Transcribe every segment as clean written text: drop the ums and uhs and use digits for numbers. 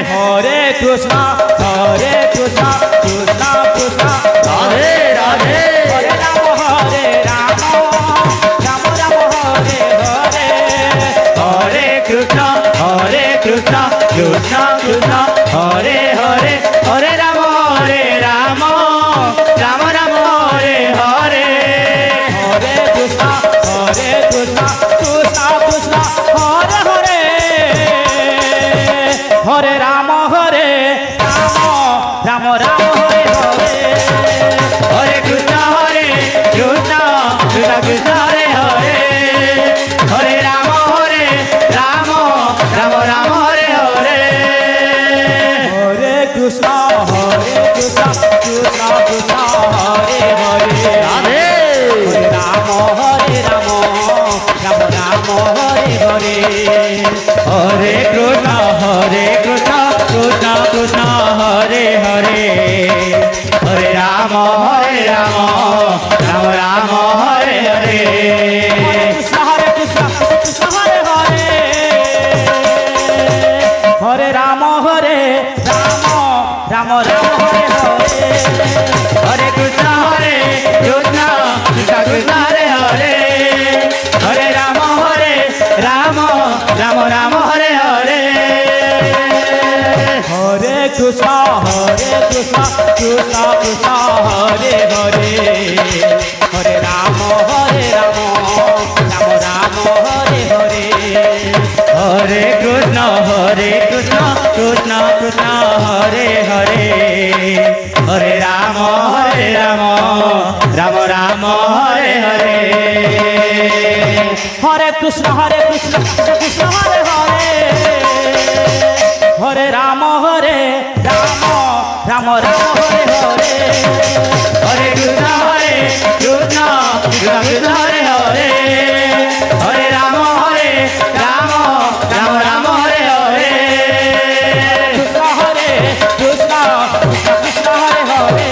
Hare Krishna Krishna Krishna Radhe Radhe Hare Ram Ram Ram Hare Hare Hare Krishna Krishna Krishna Hare Hare Hare Ram Ram Ram Ram Hare Hare Hare Krishna Krishna Krishna Hare Hare Hare Ram Ram Ram Hare Hare Hare Krishna Krishna Krishna Hare Hare Hare Ram Ram Ram Ram Hare Hare Hare Krishna Krishna Krishna Hare Hare Radhe Hare Ram Ram Ram Hare Hare Hare Krishna Krishna Krishna Hare Hare Hare Ram Ram Ram Hare Hare Krishna Krishna Hare Hare Hare Ram Ram Ram Hare Hare Hare Krishna Krishna Krishna Hare Hare Hare Ram Ram Ram Hare Hare Hare Krishna Krishna Krishna Hare Hare Hare Ram Ram Ram Hare Hare Hare Krishna Krishna Krishna Hare Hare Hare Ram Ram Ram Hare Hare Hare Krishna Krishna Hare Hare Hare Ram Ram Ram Hare Hare Hare Krishna Krishna Krishna Hare Hare Hare Ram Ram Ram Hare Hare Krishna Krishna Hare Hare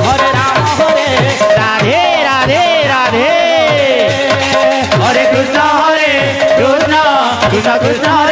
Hare Ram Radhe Radhe Radhe Hare Krishna Krishna Krishna